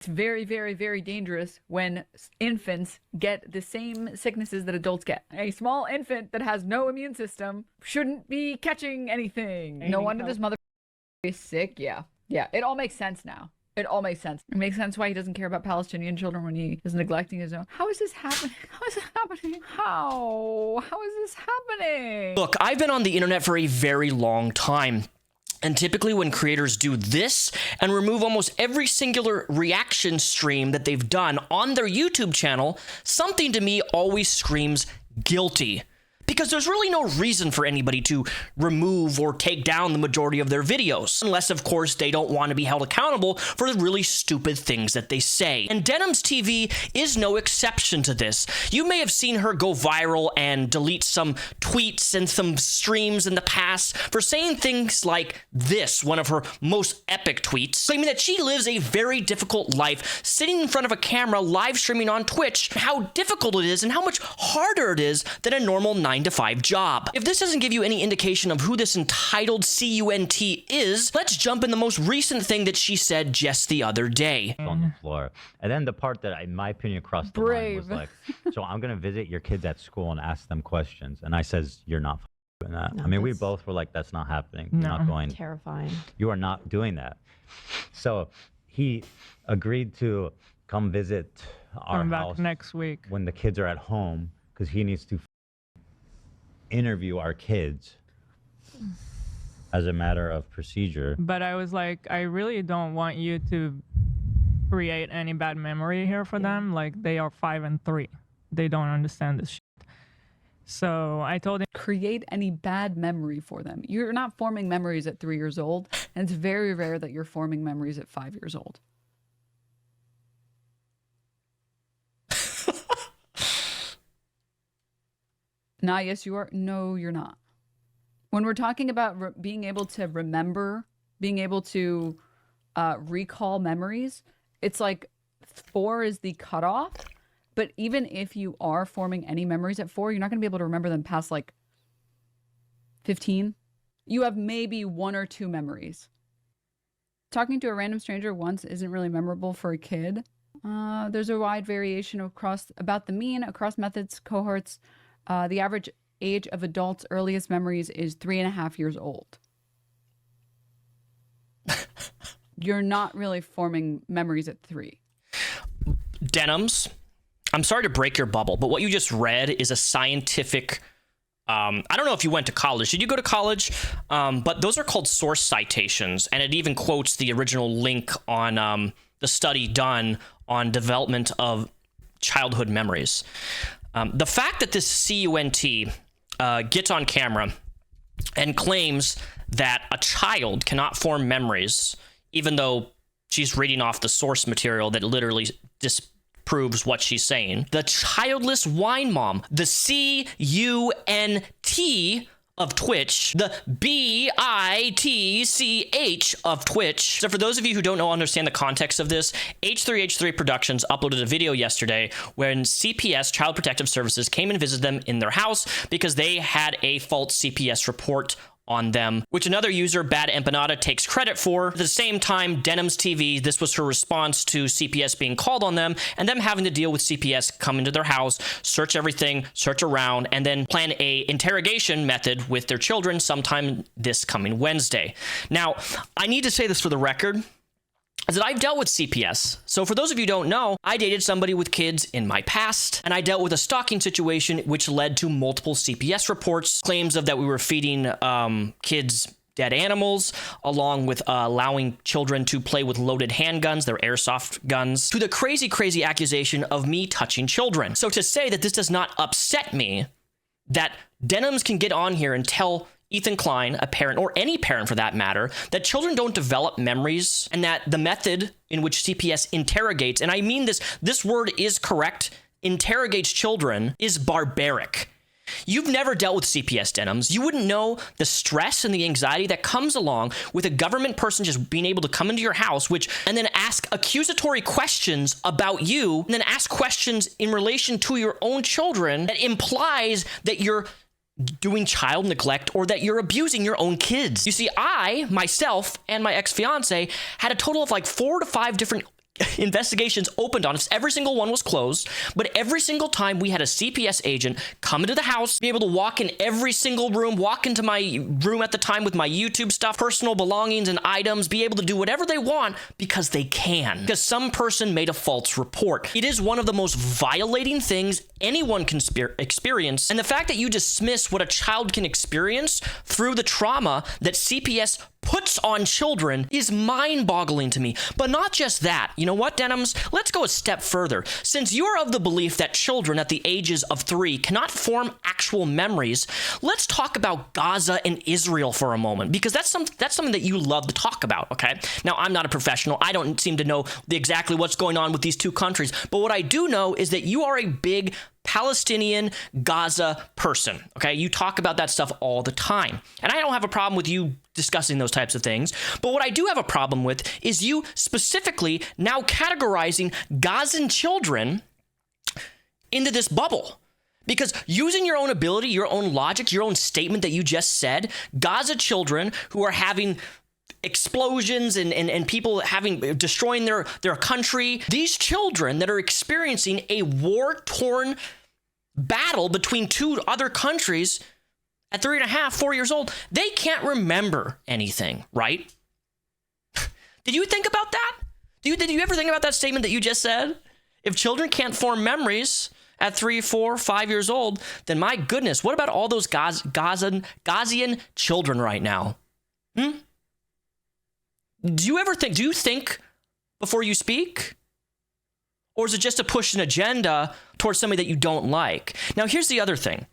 It's very, very, very dangerous when infants get the same sicknesses that adults get. A small infant that has no immune system shouldn't be catching anything. No wonder this mother is sick. Yeah. Yeah. It all makes sense now. It all makes sense. It makes sense why he doesn't care about Palestinian children when he is neglecting his own. How is this happening? How is this happening? How? How is this happening? Look, I've been on the internet for a very long time. And typically when creators do this and remove almost every singular reaction stream that they've done on their YouTube channel, something to me always screams guilty. Because there's really no reason for anybody to remove or take down the majority of their videos. Unless, of course, they don't want to be held accountable for the really stupid things that they say. And Denims TV is no exception to this. You may have seen her go viral and delete some tweets and some streams in the past for saying things like this, one of her most epic tweets, claiming that she lives a very difficult life sitting in front of a camera live streaming on Twitch, how difficult it is and how much harder it is than a normal 9-to-5 job. If this doesn't give you any indication of who this entitled cunt is, let's jump in the most recent thing that she said just the other day. On the floor. And then the part that, in my opinion, crossed the line was like, so I'm going to visit your kids at school and ask them questions. And I says, you're not doing that. No, I mean, we both were like, that's not happening. No. You're not going. Terrifying. You are not doing that. So he agreed to come visit our house next week when the kids are at home because he needs to interview our kids as a matter of procedure. But I was like, I really don't want you to create any bad memory here for them. Like, they are 5 and 3. They don't understand this shit. So I told him, create any bad memory for them. You're not forming memories at 3 years old, and it's very rare that you're forming memories at 5 years old. Nah, yes, you are. No, you're not. When we're talking about being able to remember, being able to recall memories, it's like 4 is the cutoff. But even if you are forming any memories at 4, you're not going to be able to remember them past like 15. You have maybe 1 or 2 memories. Talking to a random stranger once isn't really memorable for a kid. There's a wide variation about the mean across methods, cohorts. The average age of adults' earliest memories is 3.5 years old. You're not really forming memories at 3. Denims, I'm sorry to break your bubble, but what you just read is a scientific... I don't know if you went to college. Did you go to college? But those are called source citations, and it even quotes the original link on the study done on development of childhood memories. The fact that this cunt gets on camera and claims that a child cannot form memories, even though she's reading off the source material that literally disproves what she's saying. The childless wine mom, the cunt of Twitch, the bitch of Twitch. So for those of you who don't know, understand the context of this, H3H3 Productions uploaded a video yesterday when CPS, Child Protective Services, came and visited them in their house because they had a false CPS report on them, which another user, Bad Empanada, takes credit for. At the same time, Denims TV, this was her response to CPS being called on them and them having to deal with CPS come into their house, search everything, search around, and then plan a interrogation method with their children sometime this coming Wednesday. Now, I need to say this for the record, is that I've dealt with CPS. So for those of you who don't know, I dated somebody with kids in my past, and I dealt with a stalking situation which led to multiple CPS reports, claims of that we were feeding kids dead animals, along with allowing children to play with loaded handguns, their airsoft guns, to the crazy, crazy accusation of me touching children. So to say that this does not upset me, that Denims can get on here and tell Ethan Klein, a parent, or any parent for that matter, that children don't develop memories and that the method in which CPS interrogates, and I mean this word is correct, interrogates children, is barbaric. You've never dealt with CPS, Denims. You wouldn't know the stress and the anxiety that comes along with a government person just being able to come into your house, and then ask accusatory questions about you, and then ask questions in relation to your own children that implies that you're doing child neglect or that you're abusing your own kids. You see, I, myself, and my ex-fiance had a total of like 4 to 5 different investigations opened on us. Every single one was closed, but every single time we had a CPS agent come into the house, be able to walk in every single room, walk into my room at the time with my YouTube stuff, personal belongings and items, be able to do whatever they want because they can. Because some person made a false report. It is one of the most violating things anyone can experience. And the fact that you dismiss what a child can experience through the trauma that CPS puts on children is mind-boggling to me. But not just that. You know what, Denims? Let's go a step further. Since you're of the belief that children at the ages of 3 cannot form actual memories, let's talk about Gaza and Israel for a moment, because that's something that you love to talk about, okay? Now, I'm not a professional. I don't seem to know exactly what's going on with these two countries. But what I do know is that you are a big Palestinian Gaza person, okay? You talk about that stuff all the time. And I don't have a problem with you discussing those types of things. But what I do have a problem with is you specifically now categorizing Gazan children into this bubble. Because using your own ability, your own logic, your own statement that you just said, Gaza children who are having explosions and people destroying their country, these children that are experiencing a war-torn battle between two other countries at 3.5, 4 years old, they can't remember anything, right? Did you think about that? Did you ever think about that statement that you just said? If children can't form memories at 3, 4, 5 years old, then my goodness, what about all those Gazan children right now? Do you think before you speak? Or is it just to push an agenda towards somebody that you don't like? Now, here's the other thing.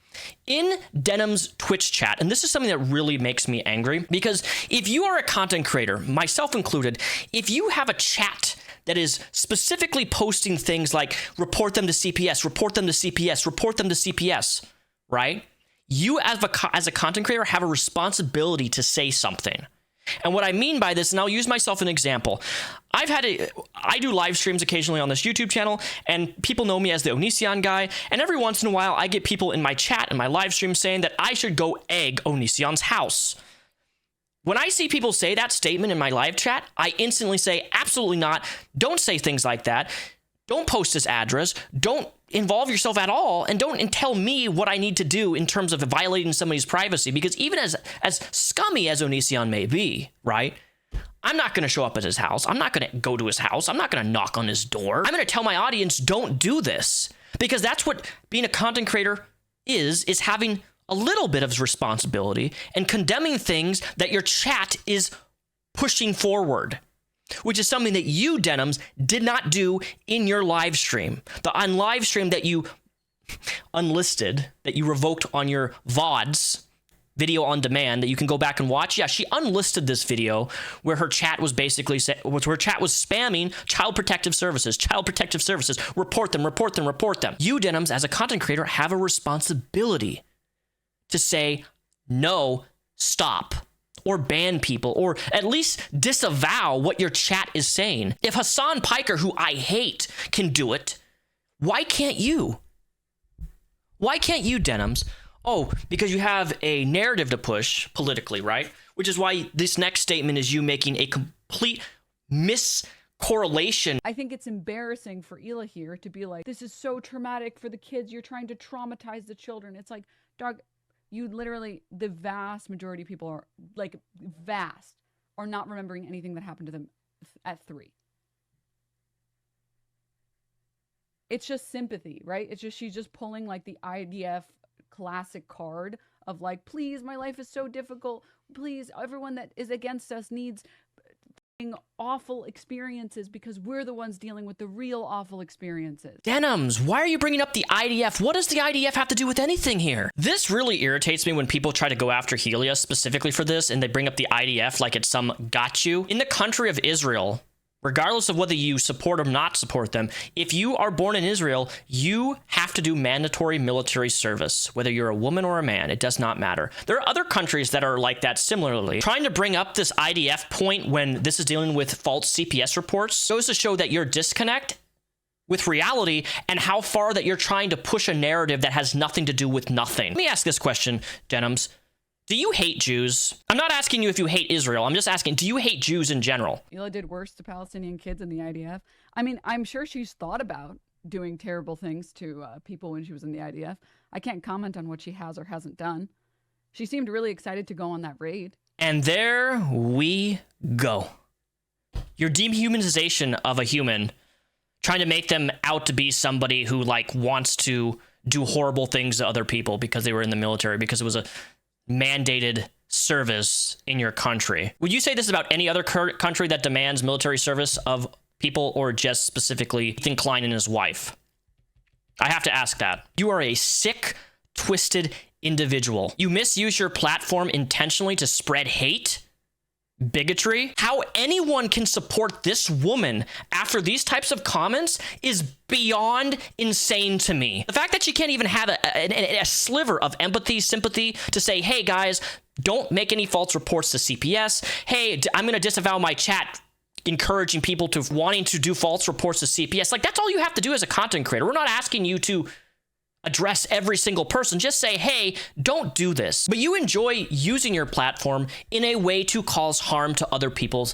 In Denims' Twitch chat, and this is something that really makes me angry, because if you are a content creator, myself included, if you have a chat that is specifically posting things like report them to CPS, report them to CPS, report them to CPS, right? You as a content creator have a responsibility to say something. And what I mean by this, and I'll use myself as an example, I do live streams occasionally on this YouTube channel, and people know me as the Onision guy, and every once in a while I get people in my chat and my live stream saying that I should go egg Onision's house. When I see people say that statement in my live chat, I instantly say, absolutely not. Don't say things like that. Don't post this address. Don't involve yourself at all, and don't tell me what I need to do in terms of violating somebody's privacy, because even as scummy as Onision may be, right? I'm not going to show up at his house. I'm not going to go to his house. I'm not going to knock on his door. I'm going to tell my audience, don't do this, because that's what being a content creator is having a little bit of responsibility and condemning things that your chat is pushing forward, which is something that you, Denims, did not do in your live stream. The live stream that you unlisted, that you revoked on your VODs, video on demand, that you can go back and watch. Yeah, she unlisted this video where her chat was basically, where chat was spamming Child Protective Services, report them, report them, report them. You, Denims, as a content creator, have a responsibility to say, no, stop, or ban people, or at least disavow what your chat is saying. If Hassan Piker, who I hate, can do it, why can't you? Why can't you, Denims? Oh, because you have a narrative to push politically, right? Which is why this next statement is you making a complete miscorrelation. I think it's embarrassing for Ela here to be like, this is so traumatic for the kids. You're trying to traumatize the children. It's like, dog, you literally, the vast majority of people are not remembering anything that happened to them at 3. It's just sympathy, right? It's just, she's just pulling like the IDF classic card of like, please, my life is so difficult. Please, everyone that is against us needs awful experiences because we're the ones dealing with the real awful experiences. Denims, why are you bringing up the IDF? What does the IDF have to do with anything here? This really irritates me when people try to go after Helia specifically for this, and they bring up the IDF like it's some got you. In the country of Israel, regardless of whether you support or not support them, if you are born in Israel, you have to do mandatory military service. Whether you're a woman or a man, it does not matter. There are other countries that are like that similarly. Trying to bring up this IDF point when this is dealing with false CPS reports goes to show that your disconnect with reality and how far that you're trying to push a narrative that has nothing to do with nothing. Let me ask this question, Denims. Do you hate Jews? I'm not asking you if you hate Israel. I'm just asking, do you hate Jews in general? Ela did worse to Palestinian kids in the IDF. I mean, I'm sure she's thought about doing terrible things to people when she was in the IDF. I can't comment on what she has or hasn't done. She seemed really excited to go on that raid. And there we go. Your dehumanization of a human, trying to make them out to be somebody who like wants to do horrible things to other people because they were in the military, because it was a mandated service in your country. Would you say this about any other country that demands military service of people, or just specifically Ethan Klein and his wife? I have to ask that. You are a sick, twisted individual. You misuse your platform intentionally to spread hate, bigotry. How anyone can support this woman after these types of comments is beyond insane to me. The fact that she can't even have a sliver of empathy, sympathy to say, hey guys, don't make any false reports to CPS. Hey, I'm going to disavow my chat encouraging people to wanting to do false reports to CPS. Like, that's all you have to do as a content creator. We're not asking you to address every single person. Just say, hey, don't do this. But you enjoy using your platform in a way to cause harm to other people's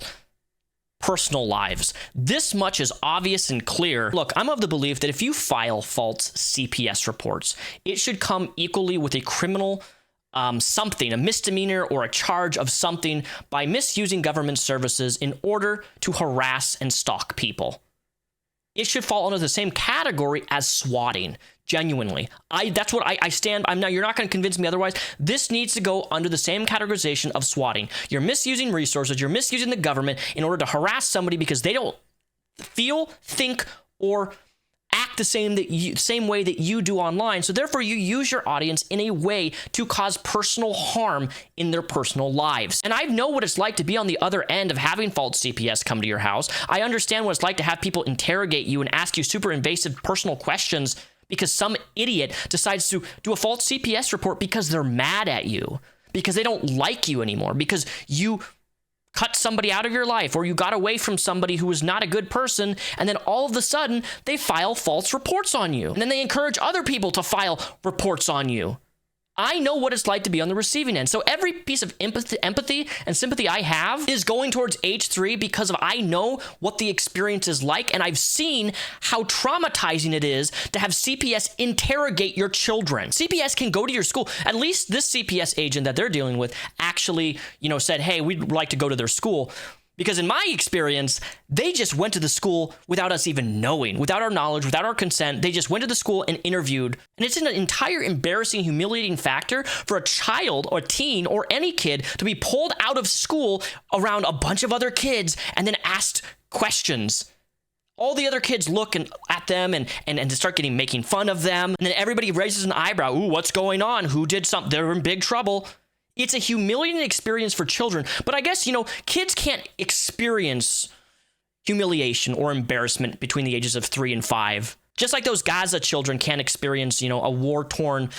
personal lives. This much is obvious and clear. Look, I'm of the belief that if you file false CPS reports, it should come equally with a criminal something, a misdemeanor or a charge of something by misusing government services in order to harass and stalk people. It should fall under the same category as swatting. Genuinely. That's what I stand. You're not going to convince me otherwise. This needs to go under the same categorization of swatting. You're misusing resources. You're misusing the government in order to harass somebody because they don't feel, think, or act the same way that you do online. So therefore, you use your audience in a way to cause personal harm in their personal lives. And I know what it's like to be on the other end of having false CPS come to your house. I understand what it's like to have people interrogate you and ask you super invasive personal questions because some idiot decides to do a false CPS report because they're mad at you, because they don't like you anymore, because you cut somebody out of your life or you got away from somebody who was not a good person, and then all of a sudden they file false reports on you. And then they encourage other people to file reports on you. I know what it's like to be on the receiving end. So every piece of empathy and sympathy I have is going towards H3 because I know what the experience is like, and I've seen how traumatizing it is to have CPS interrogate your children. CPS can go to your school. At least this CPS agent that they're dealing with actually, said, hey, we'd like to go to their school. Because in my experience, they just went to the school without us even knowing, without our knowledge, without our consent. They just went to the school and interviewed. And it's an entire embarrassing, humiliating factor for a child or teen or any kid to be pulled out of school around a bunch of other kids and then asked questions. All the other kids look at them and to start making fun of them. And then everybody raises an eyebrow. Ooh, what's going on? Who did something? They're in big trouble. It's a humiliating experience for children, but I guess, kids can't experience humiliation or embarrassment between the ages of 3 and 5. Just like those Gaza children can't experience, a war-torn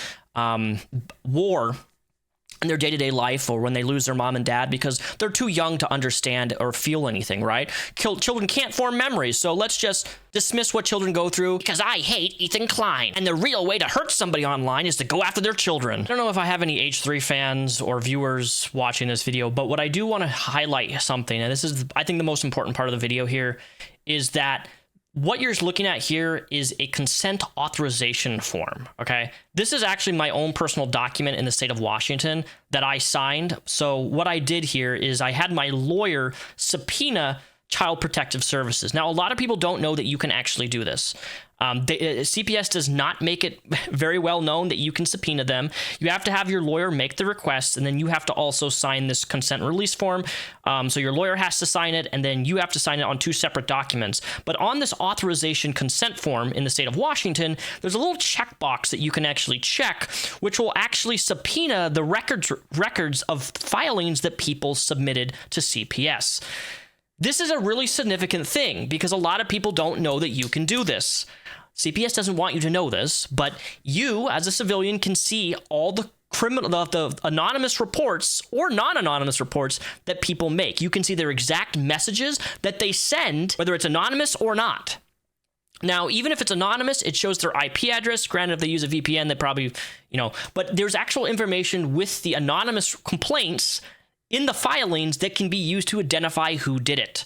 war in their day-to-day life or when they lose their mom and dad because they're too young to understand or feel anything, right? Children can't form memories, so let's just dismiss what children go through because I hate Ethan Klein. And the real way to hurt somebody online is to go after their children. I don't know if I have any H3 fans or viewers watching this video, but what I do want to highlight something, and this is, I think, the most important part of the video here, is that what you're looking at here is a consent authorization form, okay? This is actually my own personal document in the state of Washington that I signed. So what I did here is I had my lawyer subpoena Child Protective Services. Now, a lot of people don't know that you can actually do this. CPS does not make it very well known that you can subpoena them. You have to have your lawyer make the request, and then you have to also sign this consent release form. So your lawyer has to sign it, and then you have to sign it on 2 separate documents. But on this authorization consent form in the state of Washington, there's a little checkbox that you can actually check, which will actually subpoena the records of filings that people submitted to CPS. This is a really significant thing because a lot of people don't know that you can do this. CPS doesn't want you to know this, but you, as a civilian, can see all the the anonymous reports or non-anonymous reports that people make. You can see their exact messages that they send, whether it's anonymous or not. Now, even if it's anonymous, it shows their IP address. Granted, if they use a VPN, they probably, but there's actual information with the anonymous complaints in the filings that can be used to identify who did it.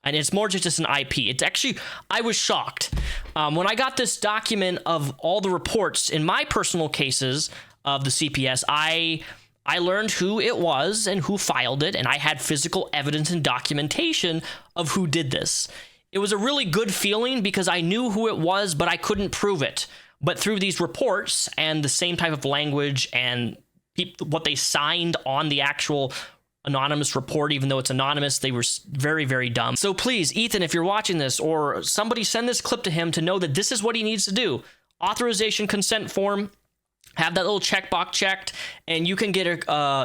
And it's more just an IP. It's actually, I was shocked. When I got this document of all the reports in my personal cases of the CPS, I learned who it was and who filed it, and I had physical evidence and documentation of who did this. It was a really good feeling because I knew who it was, but I couldn't prove it. But through these reports and the same type of language and what they signed on the actual anonymous report, even though it's anonymous, they were very, very dumb. So please, Ethan, if you're watching this, or somebody send this clip to him to know that this is what he needs to do. Authorization consent form, have that little checkbox checked, and you can get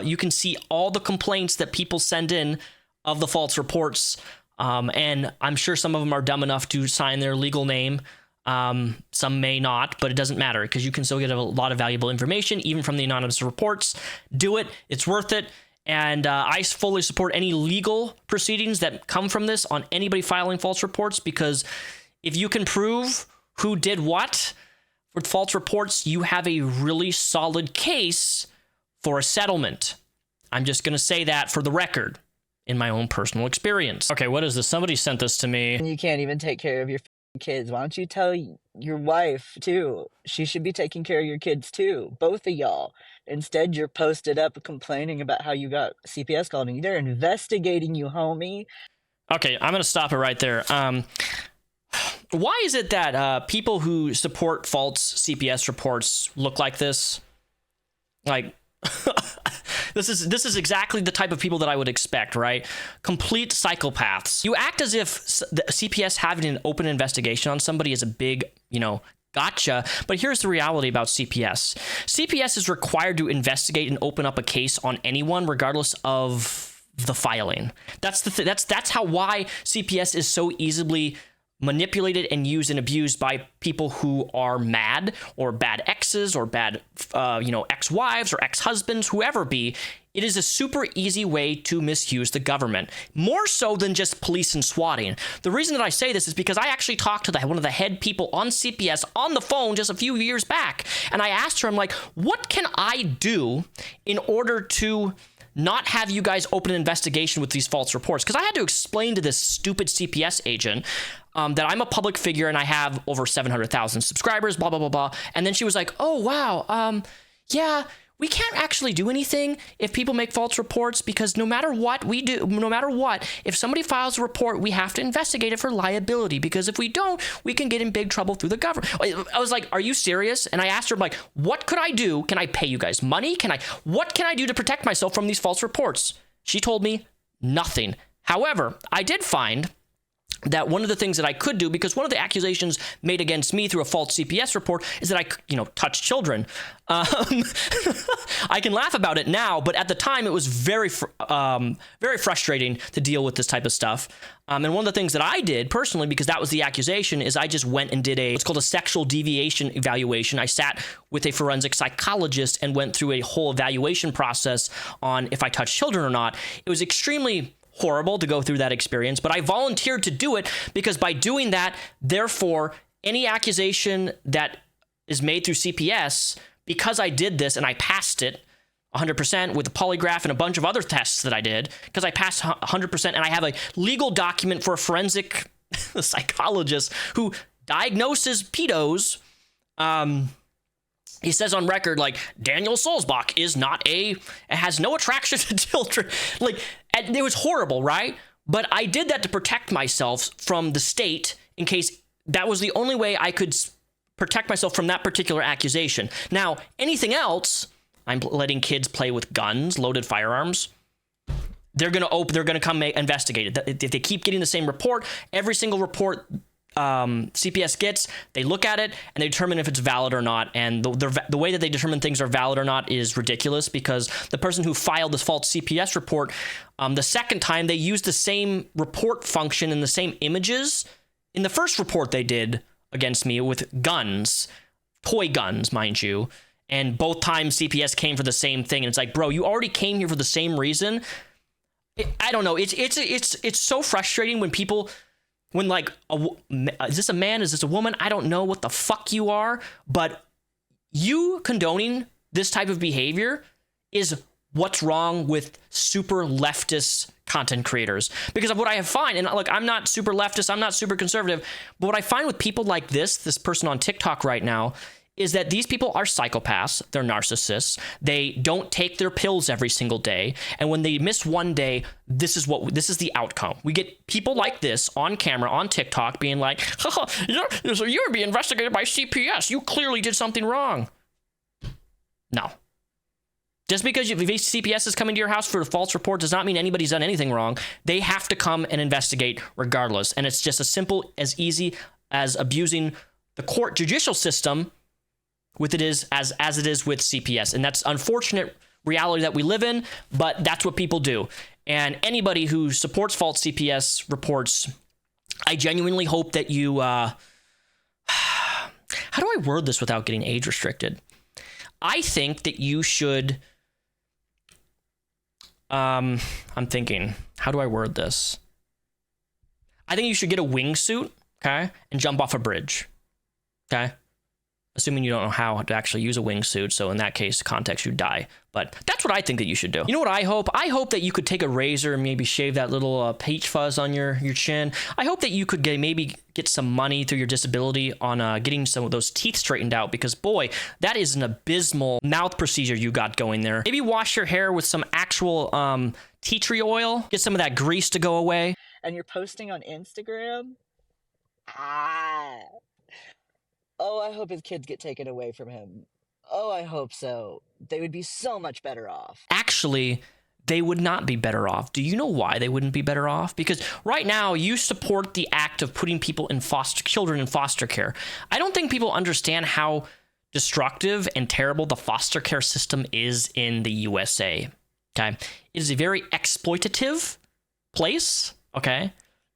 you can see all the complaints that people send in of the false reports. And I'm sure some of them are dumb enough to sign their legal name. Some may not, but it doesn't matter because you can still get a lot of valuable information, even from the anonymous reports. Do it. It's worth it. And I fully support any legal proceedings that come from this on anybody filing false reports, because if you can prove who did what with false reports, you have a really solid case for a settlement. I'm just going to say that for the record in my own personal experience. Okay, what is this? Somebody sent this to me. You can't even take care of your kids. Why don't you tell your wife too? She should be taking care of your kids too, both of y'all. Instead, you're posted up complaining about how you got CPS called and they're investigating you, homie. Okay, I'm going to stop it right there. Why is it that people who support false CPS reports look like this? Like, this is exactly the type of people that I would expect, right? Complete psychopaths. You act as if the CPS having an open investigation on somebody is a big, gotcha. But here's the reality about CPS. CPS is required to investigate and open up a case on anyone, regardless of the filing. That's why CPS is so easily manipulated and used and abused by people who are mad or bad exes or bad, ex-wives or ex-husbands, whoever be. It is a super easy way to misuse the government, more so than just police and swatting. The reason that I say this is because I actually talked to one of the head people on CPS on the phone just a few years back, and I asked her, I'm like, what can I do in order to not have you guys open an investigation with these false reports? Because I had to explain to this stupid CPS agent that I'm a public figure and I have over 700,000 subscribers, blah, blah, blah, blah. And then she was like, oh, wow, yeah, we can't actually do anything if people make false reports, because no matter what we do, if somebody files a report, we have to investigate it for liability, because if we don't, we can get in big trouble through the government. I was like, are you serious? And I asked her, like, what could I do? Can I pay you guys money? What can I do to protect myself from these false reports? She told me nothing. However, I did find that one of the things that I could do, because one of the accusations made against me through a false CPS report is that I, touch children. I can laugh about it now, but at the time it was very frustrating to deal with this type of stuff. And one of the things that I did personally, because that was the accusation, is I just went and did what's called a sexual deviation evaluation. I sat with a forensic psychologist and went through a whole evaluation process on if I touched children or not. It was extremely horrible to go through that experience, but I volunteered to do it because by doing that, therefore, any accusation that is made through CPS, because I did this and I passed it 100% with a polygraph and a bunch of other tests that I did, because I passed 100% and I have a legal document for a forensic psychologist who diagnoses pedos. He says on record, like, Daniel Sulzbach has no attraction to children. Like, it was horrible, right? But I did that to protect myself from the state in case that was the only way I could protect myself from that particular accusation. Now, anything else, I'm letting kids play with guns, loaded firearms. They're going to come investigate it. If they keep getting the same report, every single report CPS gets, they look at it and they determine if it's valid or not. And the way that they determine things are valid or not is ridiculous, because the person who filed this false CPS report, the second time they used the same report function and the same images in the first report they did against me with guns, toy guns, mind you. And both times CPS came for the same thing. And it's like, bro, you already came here for the same reason. I don't know. It's so frustrating when people, when like, is this a man? Is this a woman? I don't know what the fuck you are, but you condoning this type of behavior is what's wrong with super leftist content creators, because of what I find. And look, I'm not super leftist, I'm not super conservative, but what I find with people like this person on TikTok right now is that these people are psychopaths, they're narcissists, they don't take their pills every single day, and when they miss one day, this is the outcome. We get people like this on camera on TikTok being like, you're being investigated by CPS, you clearly did something wrong. No. Just because CPS is coming to your house for a false report does not mean anybody's done anything wrong. They have to come and investigate regardless. And it's just as simple, as easy as abusing the court judicial system with it is as it is with CPS. And that's unfortunate reality that we live in, but that's what people do. And anybody who supports false CPS reports, I genuinely hope that you, how do I word this without getting age restricted? I think that you should, I'm thinking, how do I word this? I think you should get a wingsuit, okay, and jump off a bridge, okay? Assuming you don't know how to actually use a wingsuit, so in that case, context, you die. But that's what I think that you should do. You know what I hope? I hope that you could take a razor and maybe shave that little peach fuzz on your chin. I hope that you could maybe get some money through your disability on getting some of those teeth straightened out, because boy, that is an abysmal mouth procedure you got going there. Maybe wash your hair with some actual tea tree oil, get some of that grease to go away. And you're posting on Instagram? Oh, I hope his kids get taken away from him. Oh, I hope so. They would be so much better off. Actually, they would not be better off. Do you know why they wouldn't be better off? Because right now you support the act of putting people in children in foster care. I don't think people understand how destructive and terrible the foster care system is in the USA. Okay. It is a very exploitative place. Okay.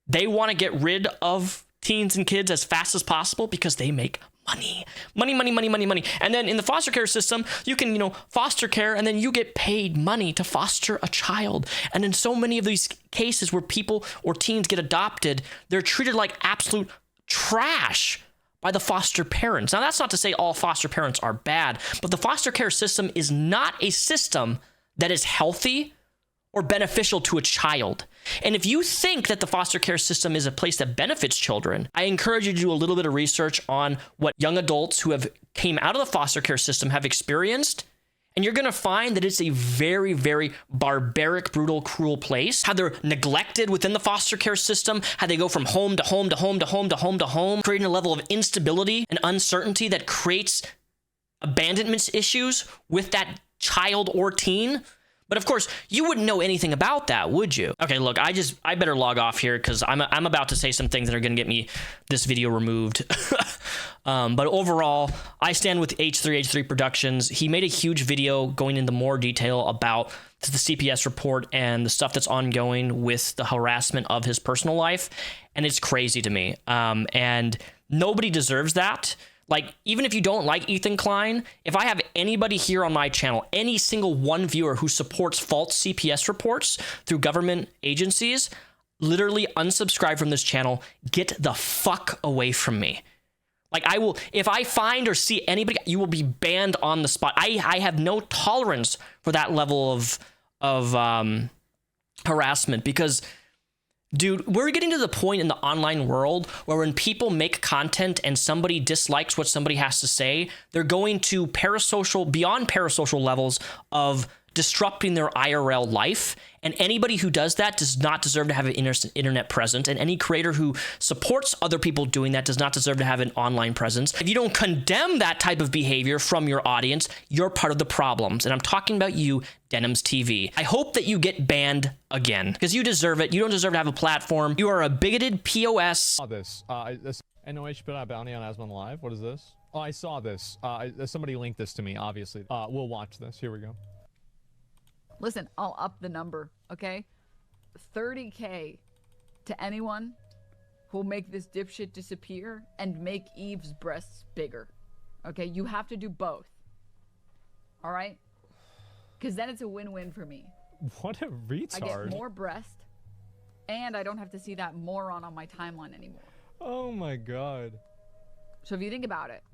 They want to get rid of teens and kids as fast as possible because they make money. And then in the foster care system, you can, foster care, and then you get paid money to foster a child. And in so many of these cases where people or teens get adopted, they're treated like absolute trash by the foster parents. Now, that's not to say all foster parents are bad, but the foster care system is not a system that is healthy or beneficial to a child. And if you think that the foster care system is a place that benefits children, I encourage you to do a little bit of research on what young adults who have came out of the foster care system have experienced. And you're going to find that it's a very, very barbaric, brutal, cruel place. How they're neglected within the foster care system, how they go from home to home to home to home to home to home, creating a level of instability and uncertainty that creates abandonment issues with that child or teen. But of course, you wouldn't know anything about that, would you? Okay, look, I better log off here because I'm about to say some things that are going to get me this video removed. But overall, I stand with H3H3 Productions. He made a huge video going into more detail about the CPS report and the stuff that's ongoing with the harassment of his personal life. And it's crazy to me. And nobody deserves that. Like, even if you don't like Ethan Klein, if I have anybody here on my channel, any single one viewer who supports false CPS reports through government agencies, literally unsubscribe from this channel. Get the fuck away from me. Like, I will, if I find or see anybody, you will be banned on the spot. I have no tolerance for that level of harassment because, dude, we're getting to the point in the online world where when people make content and somebody dislikes what somebody has to say, they're going to beyond parasocial levels of disrupting their IRL life. And anybody who does that does not deserve to have an internet presence. And any creator who supports other people doing that does not deserve to have an online presence. If you don't condemn that type of behavior from your audience, you're part of the problems. And I'm talking about you, Denims TV. I hope that you get banned again because you deserve it. You don't deserve to have a platform. You are a bigoted POS. Saw this. NOH put out a bounty on Asmon Live. What is this? Oh, I saw this. Somebody linked this to me, obviously. We'll watch this. Here we go. Listen, I'll up the number, okay? 30K to anyone who'll make this dipshit disappear and make Eve's breasts bigger. Okay, you have to do both. All right? Because then it's a win-win for me. What a retard. I get more breast, and I don't have to see that moron on my timeline anymore. Oh my god. So if you think about it.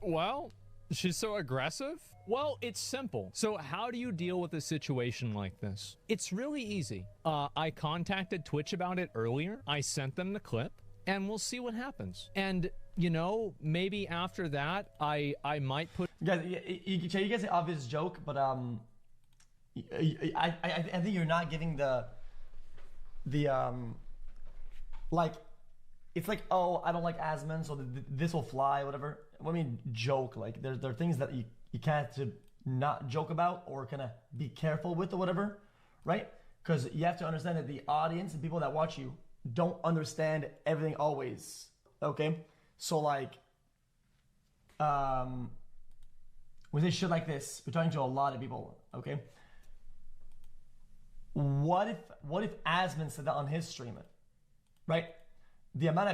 Well, She's so aggressive? Well, it's simple. So how do you deal with a situation like this? It's really easy. I contacted Twitch about it earlier. I sent them the clip, and we'll see what happens. And, you know, maybe after that, I might put... Guys, you guys say obvious joke, but I think you're not giving the like, it's like, oh, I don't like Asmon, so this will fly, whatever. What I mean, joke, like, there are things that you can't not joke about or kind of be careful with or whatever, right? Because you have to understand that the audience and people that watch you don't understand everything always, okay? So, like, with this shit like this, we're talking to a lot of people, okay? What if Asmon said that on his stream, right? The amount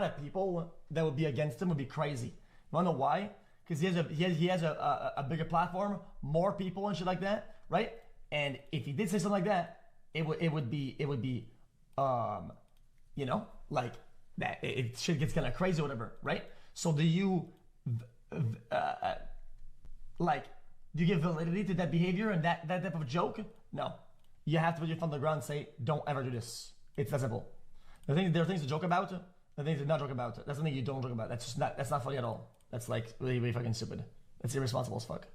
of people that would be against him would be crazy. You wanna know why? Because he has a bigger platform, more people and shit like that, right? And if he did say something like that, it would be you know, like that shit gets kind of crazy or whatever, right? So do you give validity to that behavior and that type of joke? No. You have to put your foot on the ground and say, don't ever do this. It's that simple. There are things to joke about, there are things to not joke about. That's something you don't joke about. That's not funny at all. That's like really, really fucking stupid. That's irresponsible as fuck.